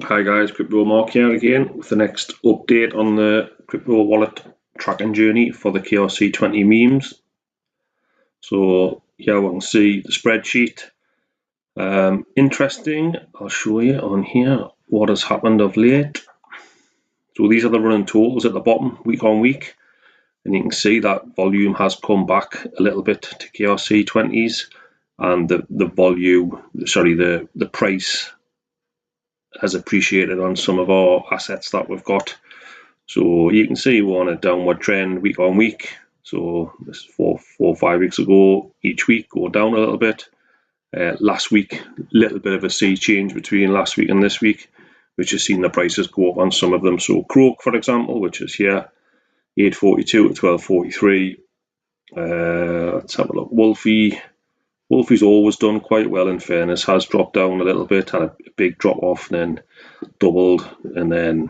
Hi guys, Crypto Mark here again with the next update on the crypto wallet tracking journey for the KRC20 memes. So here we can see the spreadsheet. Interesting, I'll show you on here what has happened of late. So these are the running totals at the bottom week on week, and you can see that volume has come back a little bit to KRC20s, and the price has appreciated on some of our assets that we've got. So you can see we're on a downward trend week on week. So this is 4 or 5 weeks ago, each week go down a little bit. Last week, a little bit of a sea change between last week and this week, which has seen the prices go up on some of them. So Croak, for example, which is here, 842 at 1243. Let's have a look. Wolfie's always done quite well, in fairness, has dropped down a little bit, had a big drop off, and then doubled, and then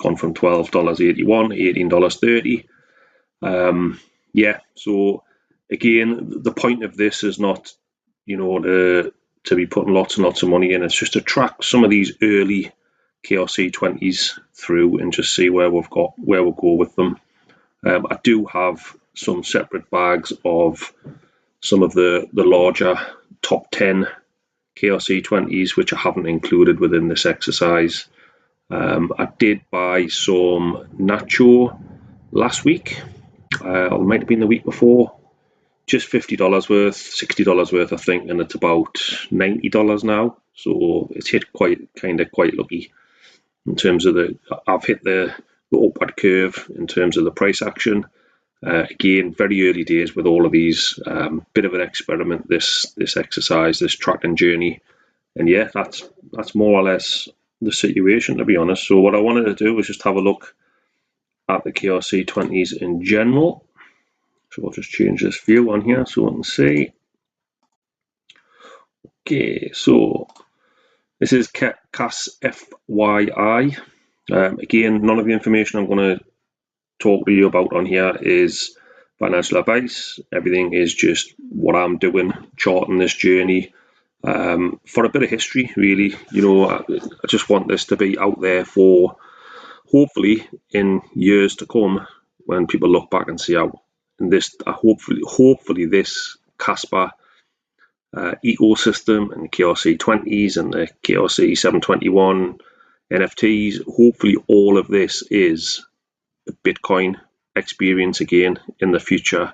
gone from $12.81 $18.30. Yeah, so again, the point of this is not, to be putting lots and lots of money in. It's just to track some of these early KRC20s through and just see where we'll go with them. I do have some separate bags of some of the larger top 10 KRC20s, which I haven't included within this exercise. I did buy some Nacho last week, or it might have been the week before, just $50 worth, $60 worth I think, and it's about $90 now, so it's hit quite lucky in terms of I've hit the upward curve in terms of the price action. Again, very early days with all of these, bit of an experiment, this exercise, this tracking journey, and yeah, that's more or less the situation, to be honest. So what I wanted to do was just have a look at the KRC20s in general. So I'll just change this view on here so we can see. Okay, so this is KAS FYI. Again, none of the information I'm going to talk to you about on here is financial advice. Everything is just what I'm doing, charting this journey for a bit of history, really. I just want this to be out there for hopefully in years to come, when people look back and see how this hopefully this Kaspa ecosystem and the KRC20s and the KRC721 NFTs, hopefully all of this is a Bitcoin experience again in the future,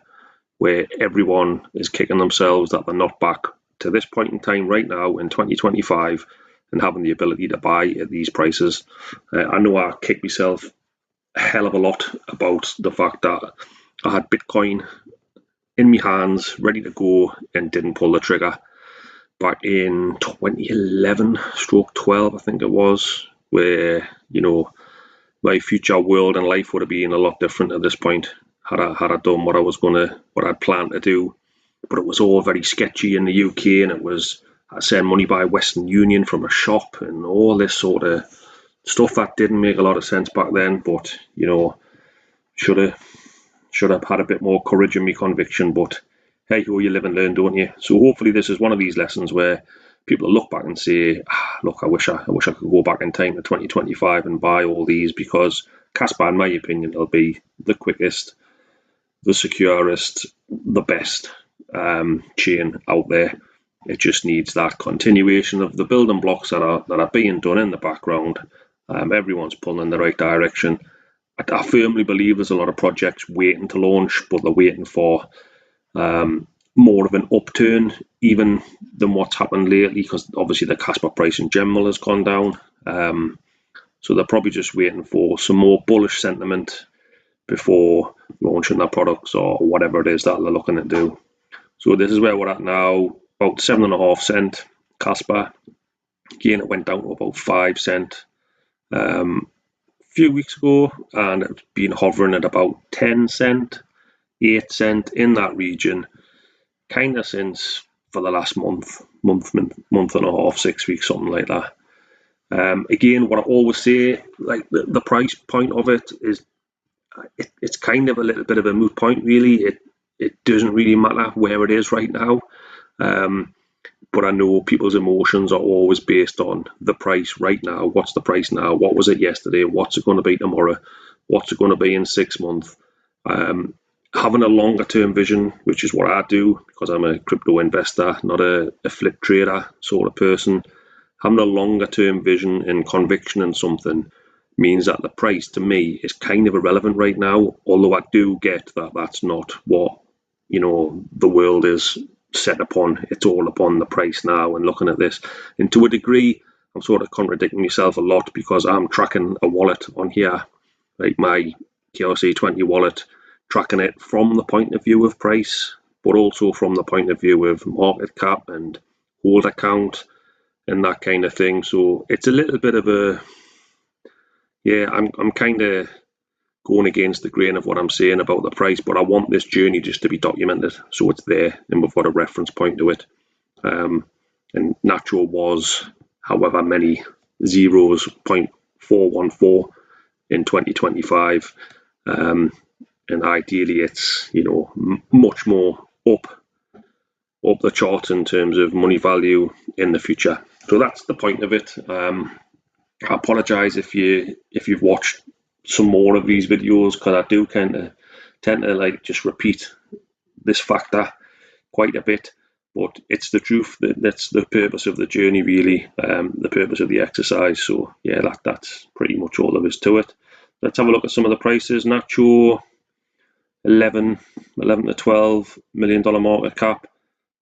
where everyone is kicking themselves that they're not back to this point in time right now in 2025 and having the ability to buy at these prices. I know I kicked myself a hell of a lot about the fact that I had Bitcoin in my hands ready to go and didn't pull the trigger back in 2011/12, I think it was, where my future world and life would have been a lot different at this point had I done what I'd planned to do. But it was all very sketchy in the UK, and I send money by Western Union from a shop and all this sort of stuff that didn't make a lot of sense back then. But should have had a bit more courage in my conviction. But hey ho, you live and learn, don't you? So hopefully this is one of these lessons where people look back and say, look, I wish I could go back in time to 2025 and buy all these, because Kaspa, in my opinion, will be the quickest, the securest, the best chain out there. It just needs that continuation of the building blocks that are being done in the background. Everyone's pulling in the right direction. I firmly believe there's a lot of projects waiting to launch, but they're waiting for more of an upturn even than what's happened lately, because obviously the Kaspa price in general has gone down. So they're probably just waiting for some more bullish sentiment before launching their products or whatever it is that they're looking to do. So this is where we're at now, about 7.5 cent Kaspa. Again, it went down to about 5 cent a few weeks ago, and it's been hovering at about 10 cent, 8 cent in that region, kind of since for the last month and a half, 6 weeks, something like that. Again, what I always say, like the price point of it is, it's kind of a little bit of a moot point, really. It doesn't really matter where it is right now. but I know people's emotions are always based on the price right now. What's the price now? What was it yesterday? What's it going to be tomorrow? What's it going to be in 6 months? Having a longer term vision, which is what I do because I'm a crypto investor, not a flip trader sort of person. Having a longer term vision and conviction in something means that the price to me is kind of irrelevant right now, although I do get that that's not what the world is set upon. It's all upon the price now and looking at this. And to a degree, I'm sort of contradicting myself a lot because I'm tracking a wallet on here, like my KRC20 wallet, tracking it from the point of view of price, but also from the point of view of market cap and hold account and that kind of thing. So it's a little bit of a, I'm kind of going against the grain of what I'm saying about the price, but I want this journey just to be documented so it's there and we've got a reference point to it. And natural was however many zeros, 0.414 in 2025. And ideally it's much more up the chart in terms of money value in the future. So that's the point of it. I apologize if you've watched some more of these videos because I do tend to like just repeat this factor quite a bit, but it's the truth. That's the purpose of the journey, really, the purpose of the exercise. So yeah, that's pretty much all there is to it. Let's have a look at some of the prices. Nacho, 11 to 12 $1 million market cap,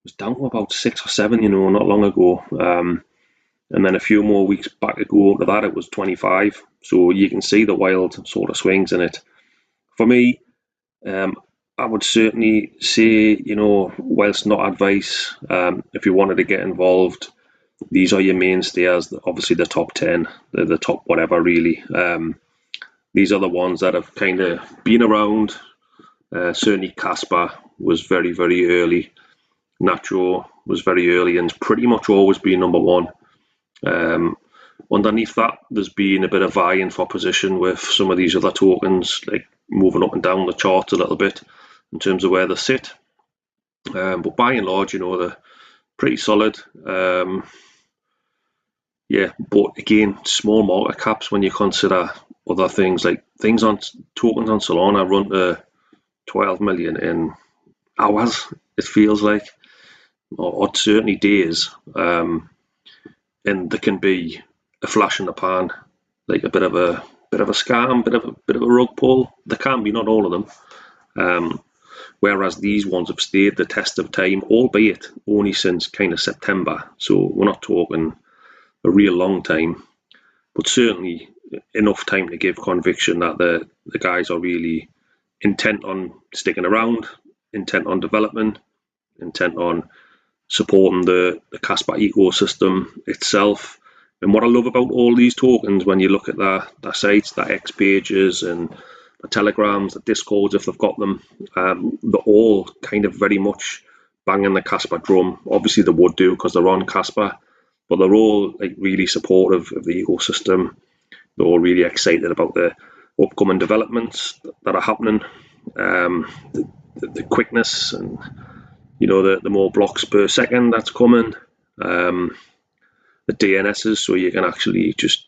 was down to about 6 or 7, not long ago. And then a few more weeks back ago to that, it was 25. So you can see the wild sort of swings in it. For me, I would certainly say, whilst not advice, if you wanted to get involved, these are your mainstays. Obviously, the top 10, the top whatever, really. These are the ones that have kind of been around. Certainly, Kaspa was very, very early. Nacho was very early and pretty much always been number one. Underneath that, there's been a bit of vying for position with some of these other tokens, like moving up and down the chart a little bit in terms of where they sit. But by and large, they're pretty solid. But again, small market caps when you consider other things, like tokens on Solana run to 12 million in hours, it feels like, or certainly days. And there can be a flash in the pan, like a bit of a scam, bit of a rug pull. There can be, not all of them. Whereas these ones have stayed the test of time, albeit only since kind of September. So we're not talking a real long time, but certainly enough time to give conviction that the guys are really intent on sticking around, intent on development, intent on supporting the Kaspa ecosystem itself. And what I love about all these tokens, when you look at their sites, their X pages and the Telegrams, the Discords, if they've got them, they're all kind of very much banging the Kaspa drum. Obviously they would do because they're on Kaspa, but they're all like really supportive of the ecosystem. They're all really excited about the upcoming developments that are happening, the quickness and the more blocks per second that's coming, the DNSs, so you can actually just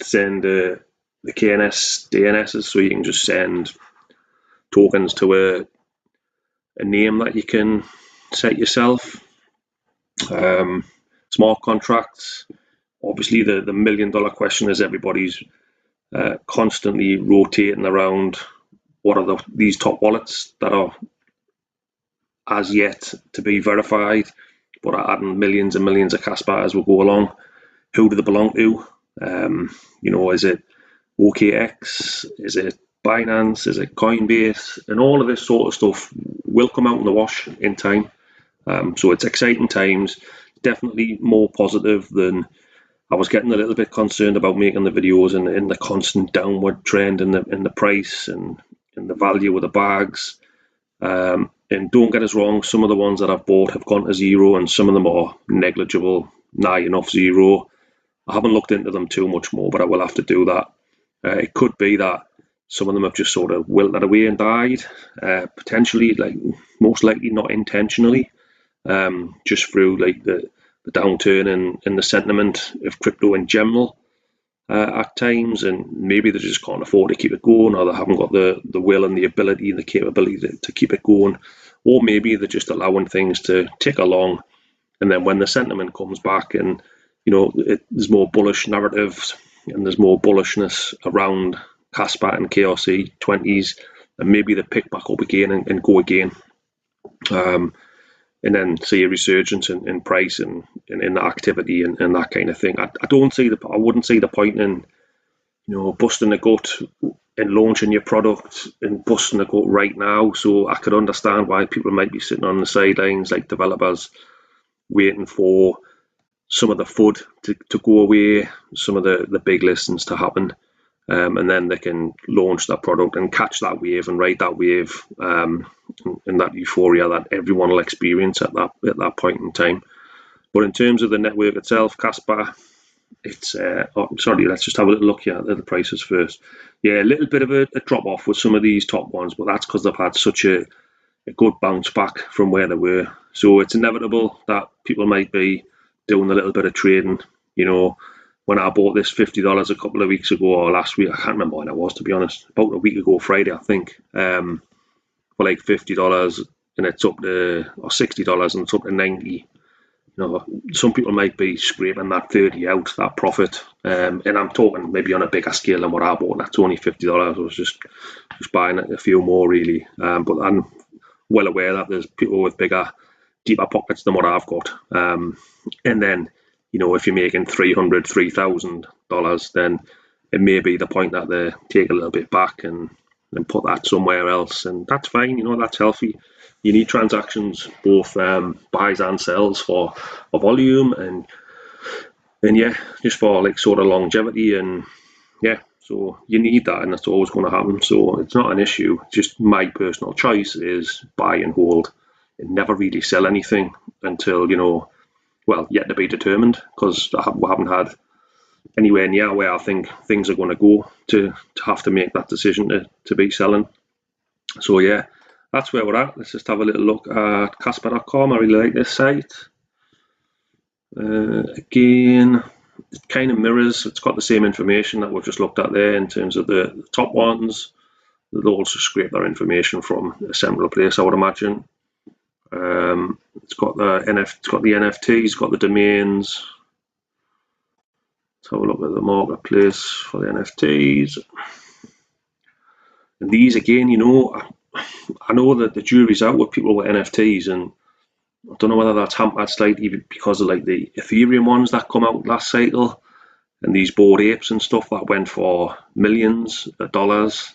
send the KNS DNSs, so you can just send tokens to a name that you can set yourself. Smart contracts, obviously the $1 million question is everybody's constantly rotating around what are these top wallets that are as yet to be verified, but are adding millions and millions of Kaspa as we go along. Who do they belong to? Is it OKX? Is it Binance? Is it Coinbase? And all of this sort of stuff will come out in the wash in time. So it's exciting times. Definitely more positive than I was getting a little bit concerned about making the videos and the constant downward trend in the price and the value of the bags. And don't get us wrong, some of the ones that I've bought have gone to zero and some of them are negligible, nigh enough zero. I haven't looked into them too much more, but I will have to do that. It could be that some of them have just sort of wilted away and died, potentially, like most likely not intentionally. just through like the downturn in the sentiment of crypto in general at times, and maybe they just can't afford to keep it going, or they haven't got the will and the ability and the capability to keep it going, or maybe they're just allowing things to tick along, and then when the sentiment comes back and there's more bullish narratives and there's more bullishness around Kaspa and KRC20s, and maybe they pick back up again and go again, and then see a resurgence in price and in that activity and that kind of thing. I wouldn't see the point in busting the gut and launching your product and busting the gut right now. So I could understand why people might be sitting on the sidelines, like developers, waiting for some of the FUD to go away, some of the big listings to happen, and then they can launch that product and catch that wave and ride that wave, and that euphoria that everyone will experience at that point in time. But in terms of the network itself, Kaspa, it's let's just have a little look here at the prices first. Yeah, a little bit of a drop off with some of these top ones, but that's because they've had such a good bounce back from where they were. So it's inevitable that people might be doing a little bit of trading. When I bought this $50 a couple of weeks ago, or last week, I can't remember when it was, to be honest, about a week ago Friday, I think, for like $50, and it's up to, or $60 and it's up to 90. Some people might be scraping that 30 out, that profit, and I'm talking maybe on a bigger scale than what I bought. That's only $50. I was just buying a few more, really, but I'm well aware that there's people with bigger, deeper pockets than what I've got, and then if you're making $300, $3,000, then it may be the point that they take a little bit back and put that somewhere else, and that's fine. That's healthy. You need transactions, both buys and sells, for volume and yeah, just for like sort of longevity, and yeah, so you need that, and that's always going to happen. So it's not an issue. Just my personal choice is buy and hold and never really sell anything until yet to be determined, because we haven't had anywhere near where I think things are going to go to have to make that decision to be selling. So yeah, that's where we're at. Let's just have a little look at Kaspa.com. I really like this site. Again, it kind of mirrors, it's got the same information that we've just looked at there in terms of the top ones. They'll also scrape their information from a central place, I would imagine. It's got the NFTs, it's got the domains. Let's have a look at the marketplace for the NFTs. And these again, I know that the jury's out with people with NFTs, and I don't know whether that's hampered slightly because of like the Ethereum ones that come out last cycle, and these Bored Apes and stuff that went for millions of dollars.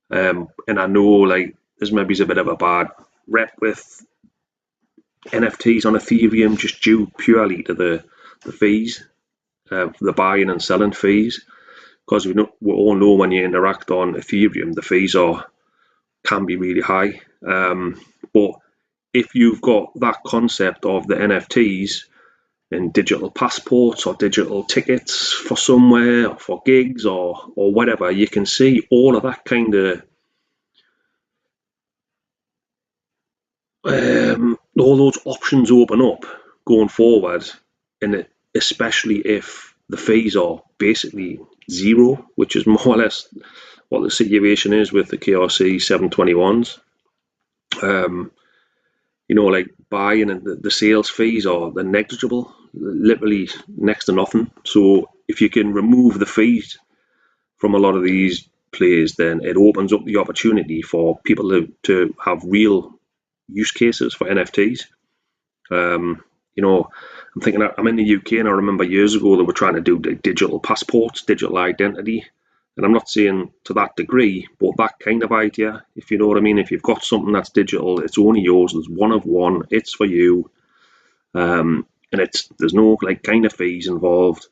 And I know like there's maybe a bit of a bad rep with NFTs on Ethereum, just due purely to the fees, the buying and selling fees, because we all know when you interact on Ethereum, the fees can be really high. But if you've got that concept of the NFTs and digital passports or digital tickets for somewhere, or for gigs or whatever, you can see all of that kind of all those options open up going forward, and especially if the fees are basically zero, which is more or less what the situation is with the KRC20s. Like buying and the sales fees are negligible, literally next to nothing. So if you can remove the fees from a lot of these plays, then it opens up the opportunity for people to have real use cases for NFTs. I'm thinking, I'm in the UK, and I remember years ago they were trying to do digital passports, digital identity, and I'm not saying to that degree, but that kind of idea, if you know what I mean. If you've got something that's digital, it's only yours, there's one of one, it's for you, and there's no like kind of fees involved,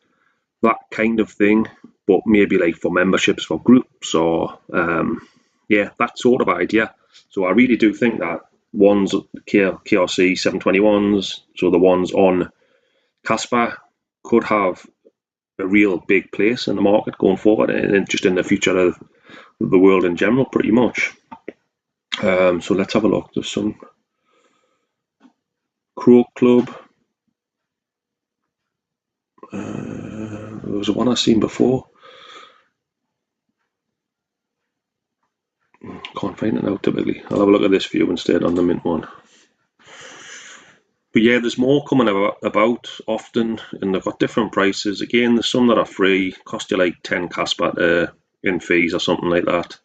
that kind of thing. But maybe like for memberships for groups, or that sort of idea. So I really do think that ones KRC20s, so the ones on Kaspa, could have a real big place in the market going forward, and just in the future of the world in general, pretty much. So let's have a look. There's some Crow Club. There was one I've seen before. Can't find it now typically. I'll have a look at this view instead on the mint one. But yeah, there's more coming about often, and they've got different prices. Again, there's some that are free, cost you like 10 Kaspa in fees or something like that,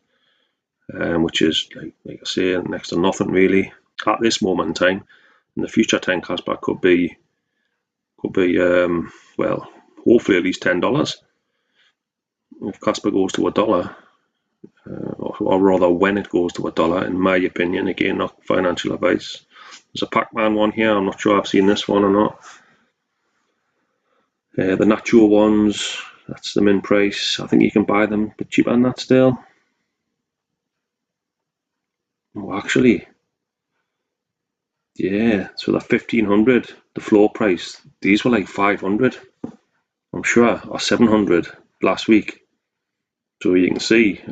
which is like I say, next to nothing really at this moment in time. In the future, 10 Kaspa could be well, hopefully at least $10. If Kaspa goes to $1, or rather when it goes to $1, in my opinion, again, not financial advice. There's a Pac-Man one here. I'm not sure I've seen this one or not. The Nacho ones, that's the min price. I think you can buy them a bit cheaper than that still. Oh, actually, yeah, so they're 1,500, the floor price. These were like 500, I'm sure, or 700 last week. So you can see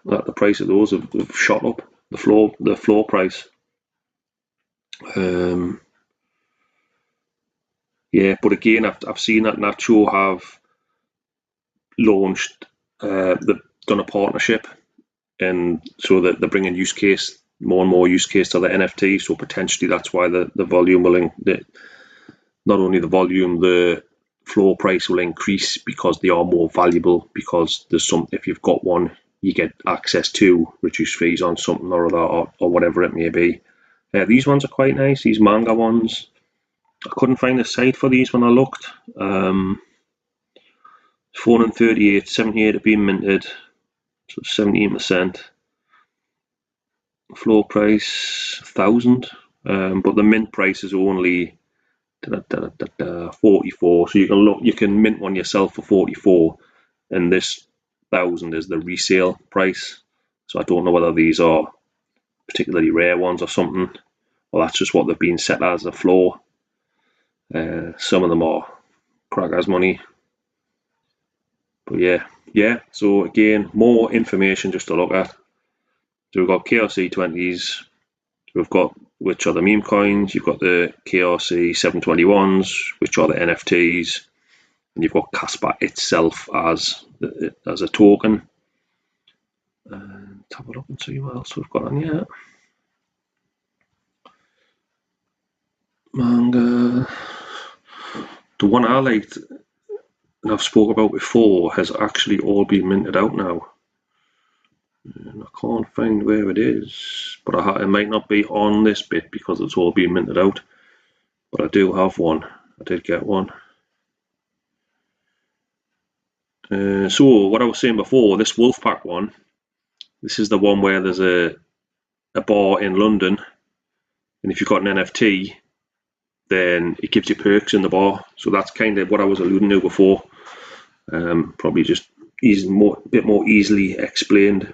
that the price of those have shot up, the floor price. Yeah, but again, I've seen that Nacho have launched, they've done a partnership, and so that they're bringing more and more use case to the NFT. So potentially that's why the volume will, not only the volume, the floor price will increase because they are more valuable. Because there's some, if you've got one, you get access to reduced fees on something or other, or whatever it may be. These ones are quite nice. These manga ones. I couldn't find a site for these when I looked. 438, 78 have been minted, so 17%. Floor price 1,000, but the mint price is only 44. So you can mint one yourself for 44, and this 1,000 is the resale price. So I don't know whether these are particularly rare ones or something, or that's just what they've been set as a floor. Some of them are crackers money, but yeah. So again, more information just to look at. So we've got KRC20s, we've got, which are the meme coins, you've got the KRC721s, which are the NFTs, and you've got Kaspa itself as a token. Let's have a look and see what else we've got on here. Manga. The one I liked and I've spoke about before has actually all been minted out now. And I can't find where it is, but it might not be on this bit because it's all been minted out. But I do have one. I did get one. So what I was saying before, this Wolfpack one, this is the one where there's a bar in London, and if you've got an NFT, then it gives you perks in the bar. So that's kind of what I was alluding to before. Probably just a bit more easily explained.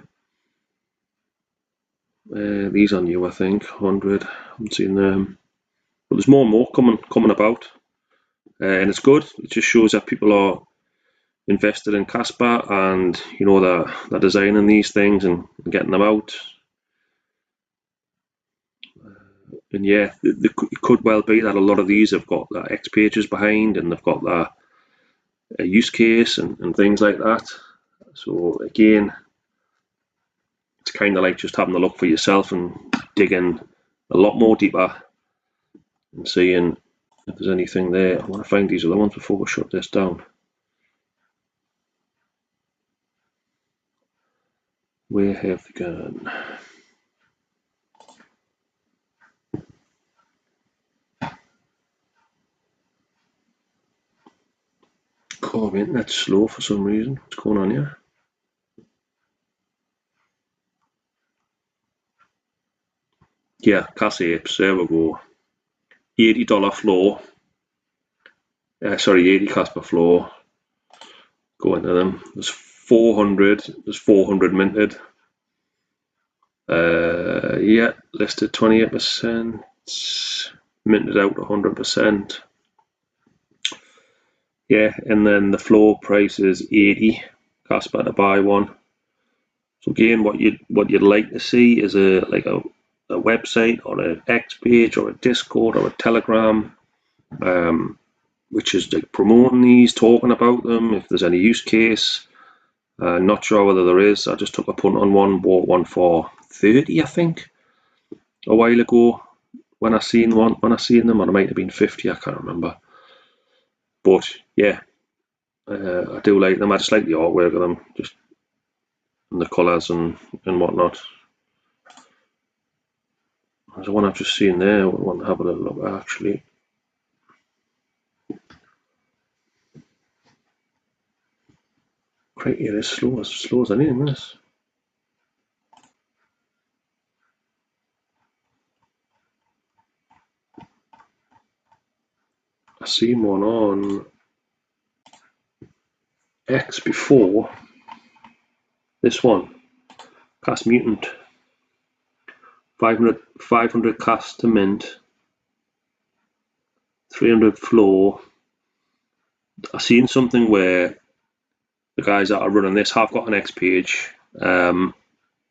These are new, I think. 100. I haven't seen them, but there's more and more coming about, and it's good. It just shows that people are invested in Kaspa, and they're designing these things and getting them out. And yeah, it could well be that a lot of these have got their X pages behind, and they've got their use case and things like that. So again, it's kind of like just having a look for yourself and digging a lot more deeper and seeing if there's anything there. I want to find these other ones before we shut this down. Where have they gone? Oh, the internet's slow for some reason. What's going on here? Yeah, KAS apes, there we go. $80 floor. Sorry, 80 Kaspa floor. Go into them. There's 400. There's 400 minted. Yeah, listed 28%. Minted out 100%. Yeah, and then the floor price is 80 Kaspa to buy one. So again, what you'd like to see is a website or an X page or a Discord or a Telegram, which is like promoting these, talking about them, if there's any use case. Not sure whether there is. I just took a punt on one, bought one for 30, I think, a while ago when I seen them, or it might have been 50, I can't remember. But yeah, I do like them. I just like the artwork of them, just and the colours and whatnot. There's one I've just seen there. I want to have a little look at, actually. Crikey, it is slow as anything, this. I seen one on X before. This one, Cast Mutant. 500 cast to mint, 300 floor. I've seen something where the guys that are running this have got an X page, and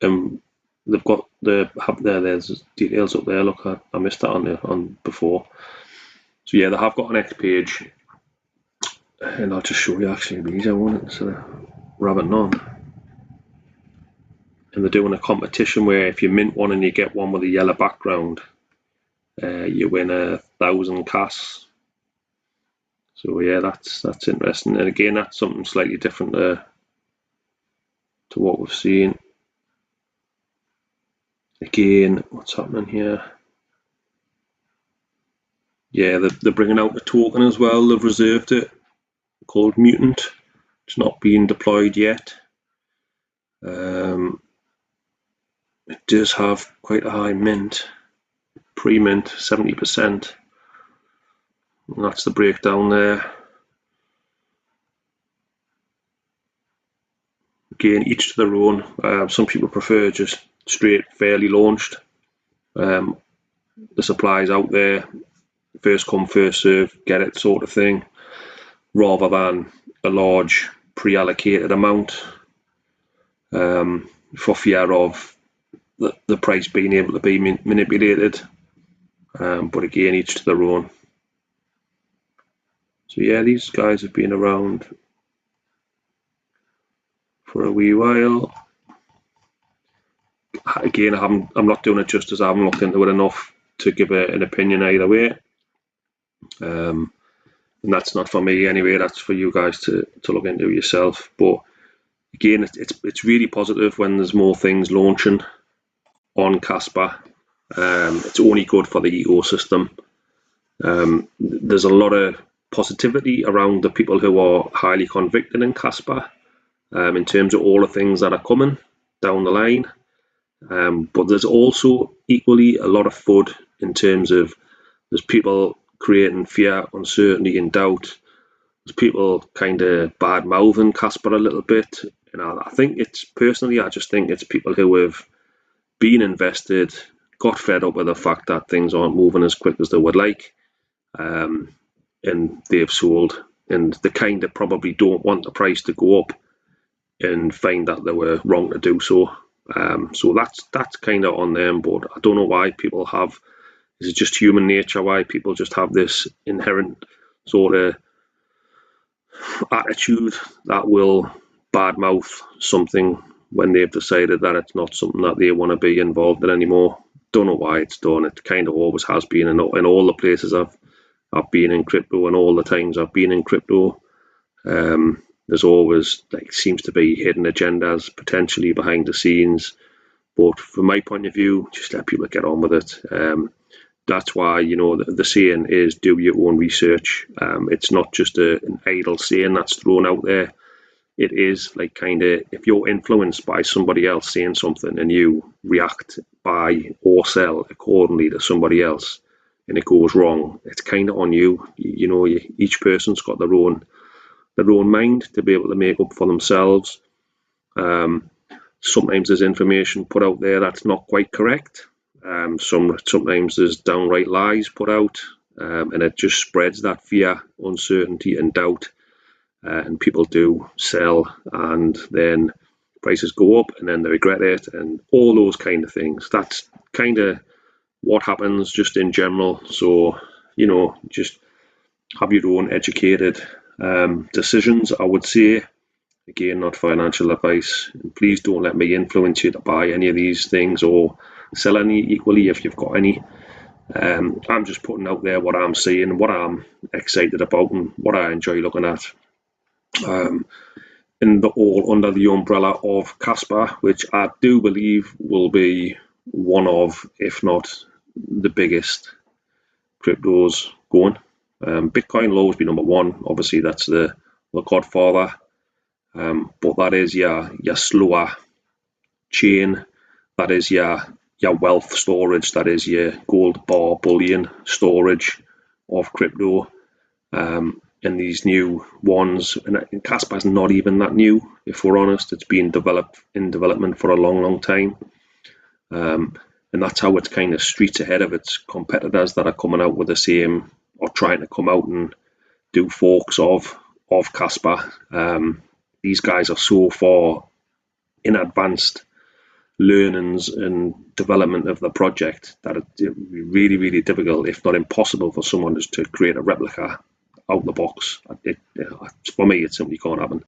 they've got there's details up there. Look, I missed that on before. So yeah, they have got an X page, and I'll just show you actually these. I want it instead of rabbiting on. And they're doing a competition where if you mint one and you get one with a yellow background, you win 1,000 KAS. So yeah, that's interesting. And again, that's something slightly different to what we've seen. Again, what's happening here? Yeah, they're bringing out the token as well. They've reserved it, called Mutant. It's not being deployed yet. It does have quite a high mint, pre-mint 70%. And that's the breakdown there. Again, each to their own. Some people prefer just straight, fairly launched. The supply's out there, first come, first serve, get it sort of thing, rather than a large pre-allocated amount, for fear of the price being able to be manipulated. But again, each to their own. So yeah, these guys have been around for a wee while. Again, I'm not doing it justice. I haven't looked into it enough to give an opinion either way. And that's not for me anyway. That's for you guys to look into yourself. But again, it's really positive when there's more things launching on Kaspa. It's only good for the ecosystem. There's a lot of positivity around the people who are highly convicted in Kaspa, in terms of all the things that are coming down the line. But there's also equally a lot of FUD in terms of there's people creating fear, uncertainty and doubt. There's people kind of bad mouthing Kaspa a little bit. And I think it's personally, I just think it's people who have been invested, got fed up with the fact that things aren't moving as quick as they would like, and they've sold, and they kind of probably don't want the price to go up and find that they were wrong to do so. So that's kind of on them, but I don't know why people have, is it just human nature, why people just have this inherent sort of attitude that will badmouth something when they've decided that it's not something that they want to be involved in anymore. Don't know why it's done. It kind of always has been in all the places I've been in crypto, and all the times I've been in crypto. There's always seems to be hidden agendas potentially behind the scenes, but from my point of view, just let people get on with it. That's why, the saying is do your own research. It's not just an idle saying that's thrown out there. It is if you're influenced by somebody else saying something and you react, buy or sell accordingly to somebody else, and it goes wrong, it's kind of on you. Each person's got their own mind to be able to make up for themselves. Sometimes there's information put out there that's not quite correct. Sometimes there's downright lies put out, and it just spreads that fear, uncertainty and doubt, and people do sell and then prices go up and then they regret it, and all those kind of things. That's kind of what happens just in general. So, you know, just have your own educated decisions, I would say. Again, not financial advice. And please don't let me influence you to buy any of these things or sell any equally if you've got any. I'm just putting out there what I'm seeing, what I'm excited about, and what I enjoy looking at. And all under the umbrella of Kaspa, which I do believe will be one of, if not the biggest cryptos going. Bitcoin will always be number one. Obviously, that's the godfather. But that is your slower chain. That is your wealth storage. That is your gold bar bullion storage of crypto. And these new ones, and Kaspa's not even that new, if we're honest. It's been in development for a long time. And that's how it's kind of streets ahead of its competitors that are coming out with the same, or trying to come out and do forks of Kaspa. These guys are so far in advanced learnings and development of the project that it would be really difficult, if not impossible, for someone just to create a replica out the box. For me, it simply can't happen.